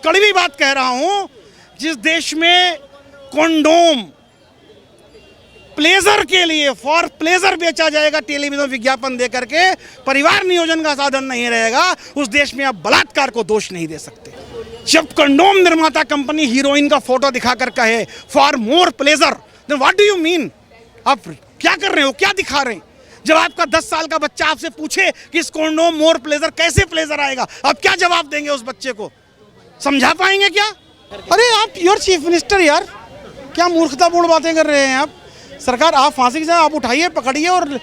कड़वी बात कह रहा हूं, जिस देश में कंडोम प्लेजर के लिए फॉर प्लेजर बेचा जाएगा टेलीविजन विज्ञापन देकर के, परिवार नियोजन का साधन नहीं रहेगा, उस देश में आप बलात्कार को दोष नहीं दे सकते। जब कंडोम निर्माता कंपनी हीरोइन का फोटो दिखाकर कहे for more pleasure, then what do you mean? आप क्या कर रहे हो, क्या दिखा रहे हैं? जब आपका 10 साल का बच्चा आपसे पूछे कि इस कंडोम मोर प्लेजर कैसे प्लेजर आएगा, आप क्या जवाब देंगे उस बच्चे को? समझा पाएंगे क्या? अरे आप योर चीफ मिनिस्टर यार, क्या मूर्खतापूर्ण बातें कर रहे हैं आप? सरकार, आप फांसी की सजा आप उठाइए, पकड़िए और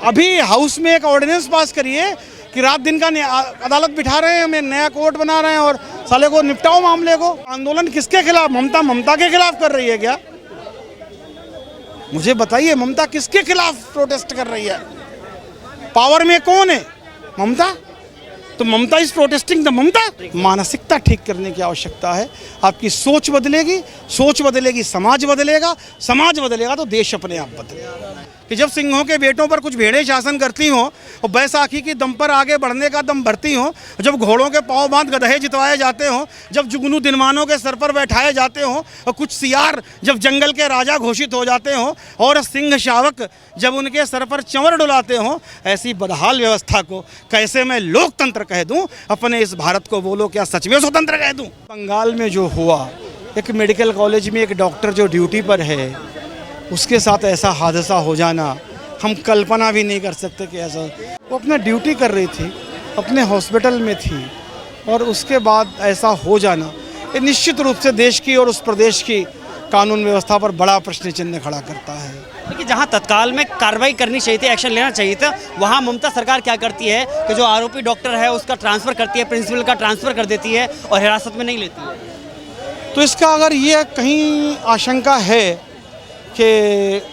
अभी हाउस में एक ऑर्डिनेंस पास करिए कि रात दिन का अदालत बिठा रहे हैं, हमें नया कोर्ट बना रहे हैं और साले को निपटाओ मामले को। आंदोलन किसके खिलाफ? ममता के खिलाफ कर रही है क्या? मुझे बताइए, ममता किसके खिलाफ प्रोटेस्ट कर रही है? पावर में कौन है? ममता। तो ममता इज प्रोटेस्टिंग द ममता। मानसिकता ठीक करने की आवश्यकता है। आपकी सोच बदलेगी, सोच बदलेगी, समाज बदलेगा, समाज बदलेगा तो देश अपने आप बदलेगा। कि जब सिंहों के बेटों पर कुछ भेड़ें शासन करती हों और बैसाखी की दम पर आगे बढ़ने का दम भरती हों, जब घोड़ों के पांव बांध गधे जितवाए जाते हों, जब जुगनू दिनमानों के सर पर बैठाए जाते हों और कुछ सियार जब जंगल के राजा घोषित हो जाते हों और सिंह शावक जब उनके सर पर चंवर डुलाते हों, ऐसी बदहाल व्यवस्था को कैसे मैं लोकतंत्र कह दूं? अपने इस भारत को बोलो, क्या सच में स्वतंत्र कह दूं? बंगाल में जो हुआ, एक मेडिकल कॉलेज में एक डॉक्टर जो ड्यूटी पर है, उसके साथ ऐसा हादसा हो जाना, हम कल्पना भी नहीं कर सकते कि ऐसा। वो अपना ड्यूटी कर रही थी, अपने हॉस्पिटल में थी और उसके बाद ऐसा हो जाना, ये निश्चित रूप से देश की और उस प्रदेश की कानून व्यवस्था पर बड़ा प्रश्न चिन्ह खड़ा करता है। देखिए, जहां तत्काल में कार्रवाई करनी चाहिए थी, एक्शन लेना चाहिए था, वहां ममता सरकार क्या करती है कि जो आरोपी डॉक्टर है उसका ट्रांसफ़र करती है, प्रिंसिपल का ट्रांसफ़र कर देती है और हिरासत में नहीं लेती है। तो इसका अगर ये कहीं आशंका है कि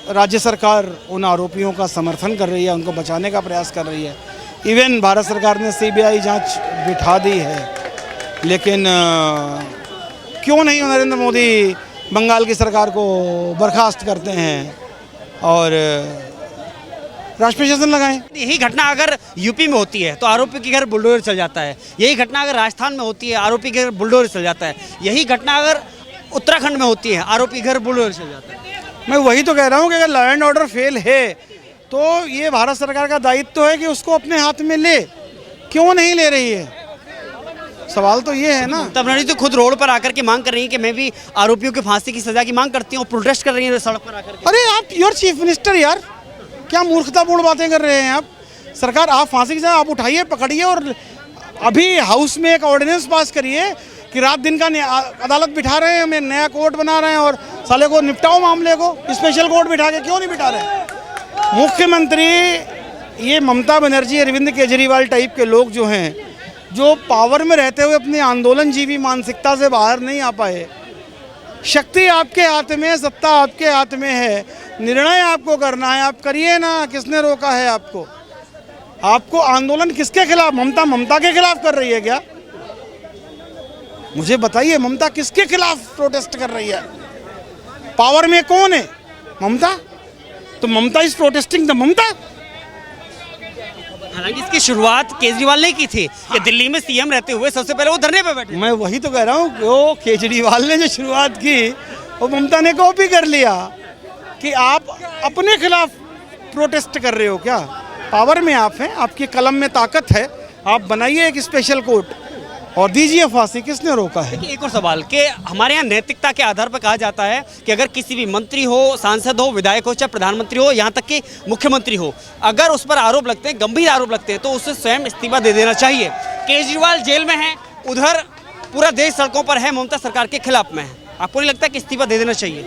राज्य सरकार उन आरोपियों का समर्थन कर रही है, उनको बचाने का प्रयास कर रही है, इवन भारत सरकार ने सीबीआई जांच बिठा दी है, लेकिन क्यों नहीं नरेंद्र मोदी बंगाल की सरकार को बर्खास्त करते हैं और राष्ट्रपति शासन लगाएं? यही घटना अगर यूपी में होती है तो आरोपी के घर बुलडोजर चल जाता है। यही घटना अगर राजस्थान में होती है, आरोपी के घर बुलडोजर चल जाता है। यही घटना अगर उत्तराखंड में होती है, आरोपी के घर बुलडोजर चल जाता है। मैं वही तो कह रहा हूँ कि अगर लॉ एंड ऑर्डर फेल है तो ये भारत सरकार का दायित्व है कि उसको अपने हाथ में ले। क्यों नहीं ले रही है? सवाल तो ये है ना। तब नहीं तो खुद रोड पर आकर के मांग कर रही है कि मैं भी आरोपियों की फांसी की सजा की मांग करती हूँ, प्रोटेस्ट कर रही है सड़क पर आकर के। अरे आप योर चीफ मिनिस्टर यार, क्या मूर्खतापूर्ण बातें कर रहे हैं आप? सरकार, आप फांसी की सजा आप उठाइए, पकड़िए और अभी हाउस में एक ऑर्डिनेंस पास करिए कि रात दिन का अदालत बिठा रहे हैं, हमें नया कोर्ट बना रहे हैं और साले को निपटाओ मामले को। स्पेशल कोर्ट बिठा के क्यों नहीं बिठा रहे? मुख्यमंत्री, ये ममता बनर्जी, अरविंद केजरीवाल टाइप के लोग जो हैं, जो पावर में रहते हुए अपनी आंदोलनजीवी मानसिकता से बाहर नहीं आ पाए। शक्ति आपके हाथ में, सत्ता आपके हाथ में है, निर्णय आपको करना है, आप करिए ना। किसने रोका है आपको? आपको आंदोलन किसके खिलाफ? ममता के खिलाफ कर रही है क्या? मुझे बताइए, ममता किसके खिलाफ प्रोटेस्ट कर रही है? पावर में कौन है? ममता। तो ममता इज प्रोटेस्टिंग द ममता। हालांकि इसकी शुरुआत केजरीवाल ने की थी कि दिल्ली में सीएम रहते हुए सबसे पहले वो धरने पे बैठे। मैं वही तो कह रहा हूँ, वो केजरीवाल ने जो शुरुआत की वो ममता ने कॉपी कर लिया कि आप अपने खिलाफ प्रोटेस्ट कर रहे हो क्या? पावर में आप हैं, आपकी कलम में ताकत है, आप बनाइए एक स्पेशल कोर्ट और दीजिए फांसी। किसने रोका है? एक और सवाल कि हमारे यहाँ नैतिकता के आधार पर कहा जाता है कि अगर किसी भी मंत्री हो, सांसद हो, विधायक हो, चाहे प्रधानमंत्री हो, यहाँ तक कि मुख्यमंत्री हो, अगर उस पर आरोप लगते हैं, गंभीर आरोप लगते हैं, तो उसे स्वयं इस्तीफा दे देना चाहिए। केजरीवाल जेल में है, उधर पूरा देश सड़कों पर है, ममता सरकार के खिलाफ में है। आपको नहीं लगता कि इस्तीफा दे देना चाहिए?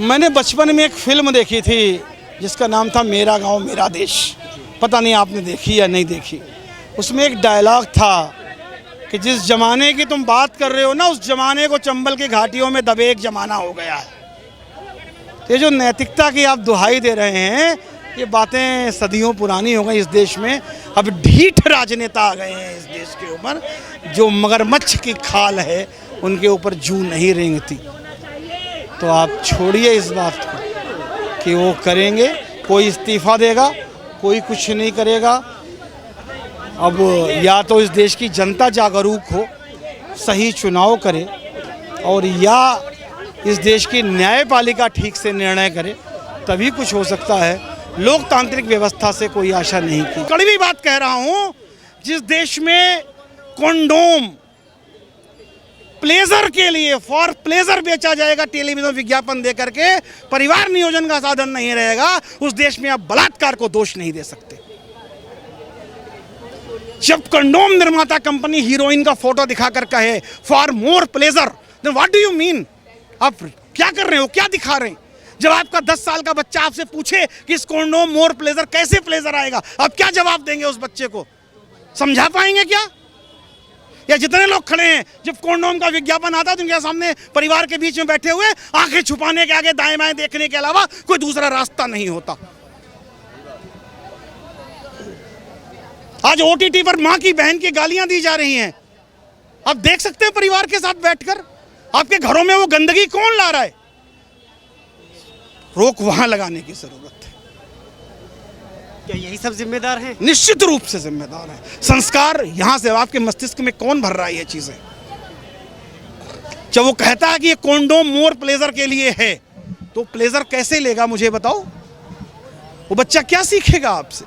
मैंने बचपन में एक फिल्म देखी थी जिसका नाम था मेरा गाँव मेरा देश। पता नहीं आपने देखी या नहीं देखी। उसमें एक डायलॉग था कि जिस जमाने की तुम बात कर रहे हो ना, उस जमाने को चंबल की घाटियों में दबे एक जमाना हो गया है। ये जो नैतिकता की आप दुहाई दे रहे हैं, ये बातें सदियों पुरानी हो गई इस देश में। अब ढीठ राजनेता आ गए हैं इस देश के ऊपर, जो मगरमच्छ की खाल है उनके ऊपर जू नहीं रेंगती। तो आप छोड़िए इस बात को कि वो करेंगे, कोई इस्तीफा देगा, कोई कुछ नहीं करेगा। अब या तो इस देश की जनता जागरूक हो सही चुनाव करे और या इस देश की न्यायपालिका ठीक से निर्णय करे, तभी कुछ हो सकता है। लोकतांत्रिक व्यवस्था से कोई आशा नहीं की। कड़वी बात कह रहा हूँ, जिस देश में कंडोम प्लेजर के लिए, फॉर प्लेजर बेचा जाएगा टेलीविजन विज्ञापन दे करके, परिवार नियोजन का साधन नहीं रहेगा, उस देश में आप बलात्कार को दोष नहीं दे सकते। जब कंडोम निर्माता कंपनी हीरोइन का फोटो दिखाकर कहे for more pleasure, then what do you mean? आप क्या कर रहे हो, क्या दिखा रहे हैं? जब आपका 10 साल का बच्चा आपसे पूछे कि इस कंडोम मोर प्लेजर कैसे प्लेजर आएगा, आप क्या जवाब देंगे उस बच्चे को? समझा पाएंगे क्या? या जितने लोग खड़े हैं, जब कंडोम का विज्ञापन आता है तो उनके सामने परिवार के बीच में बैठे हुए आंखें छुपाने के आगे दाएं बाएं देखने के अलावा कोई दूसरा रास्ता नहीं होता। आज ओटीटी पर मां की बहन की गालियां दी जा रही हैं, आप देख सकते हैं परिवार के साथ बैठकर। आपके घरों में वो गंदगी कौन ला रहा है? रोक वहां लगाने की जरूरत है। क्या यही सब जिम्मेदार हैं? निश्चित रूप से जिम्मेदार है। संस्कार यहां से, आपके मस्तिष्क में कौन भर रहा है ये चीजें? जब वो कहता है कि ये कंडोम मोर प्लेजर के लिए है, तो प्लेजर कैसे लेगा मुझे बताओ? वो बच्चा क्या सीखेगा आपसे?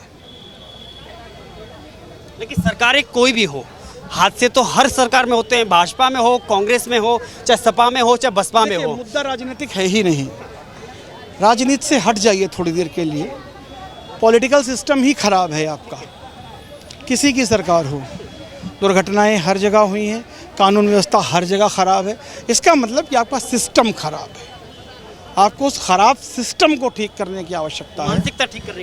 लेकिन सरकारें कोई भी हो, हादसे तो हर सरकार में होते हैं, भाजपा में हो, कांग्रेस में हो, चाहे सपा में हो, चाहे बसपा में हो। मुद्दा राजनीतिक है ही नहीं। राजनीति से हट जाइए थोड़ी देर के लिए। पॉलिटिकल सिस्टम ही खराब है आपका, किसी की सरकार हो। दुर्घटनाएं हर जगह हुई हैं, कानून व्यवस्था हर जगह खराब है। इसका मतलब कि आपका सिस्टम खराब है। आपको उस खराब सिस्टम को ठीक करने की आवश्यकता है,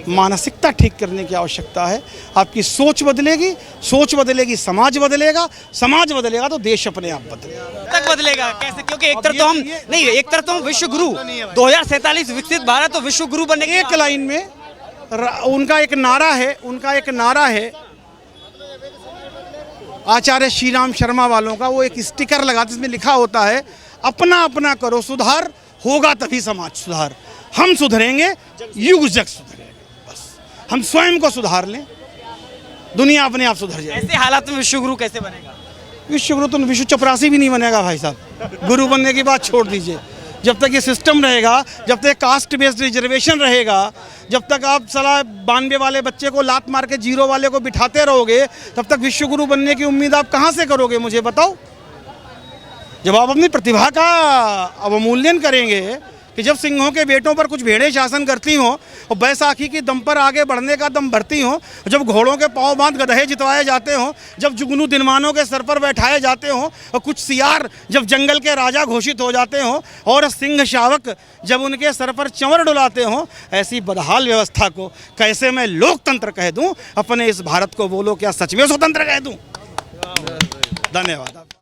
मानसिकता ठीक करने की आवश्यकता है। आपकी सोच बदलेगी, सोच बदलेगी, समाज बदलेगा, समाज बदलेगा तो देश अपने आप बदलेगा। तक बदलेगा कैसे? क्योंकि एक तरफ तो हम नहीं, एक तरफ तो हम विश्व गुरु 2047 विकसित भारत तो विश्व गुरु बनने के एक लाइन में उनका एक नारा है आचार्य श्री राम शर्मा वालों का। वो एक स्टिकर लगाते, जिसमें लिखा होता है अपना अपना करो सुधार, होगा तभी समाज सुधार। हम सुधरेंगे, युग जग सुधरेगा। बस हम स्वयं को सुधार लें, दुनिया अपने आप सुधर जाए। ऐसे हालात में विश्व गुरु कैसे बनेगा? विश्व गुरु तो विश्व चपरासी भी नहीं बनेगा भाई साहब। गुरु बनने की बात छोड़ दीजिए। जब तक ये सिस्टम रहेगा, जब तक कास्ट बेस्ड रिजर्वेशन रहेगा, जब तक आप साला 92 वाले बच्चे को लात मार के 0 वाले को बिठाते रहोगे, तब तक विश्व गुरु बनने की उम्मीद आप कहाँ से करोगे मुझे बताओ? जब आप अपनी प्रतिभा का अवमूल्यन करेंगे कि जब सिंहों के बेटों पर कुछ भेड़ें शासन करती हों और बैसाखी की दम पर आगे बढ़ने का दम भरती हों, जब घोड़ों के पांव बांध गधे जितवाए जाते हों, जब जुगनू दिनमानों के सर पर बैठाए जाते हों और कुछ सियार जब जंगल के राजा घोषित हो जाते हों और सिंह शावक जब उनके सर पर चंवर डुलाते हों, ऐसी बदहाल व्यवस्था को कैसे मैं लोकतंत्र कह दूँ? अपने इस भारत को बोलो क्या सच में स्वतंत्र कह दूँ? धन्यवाद।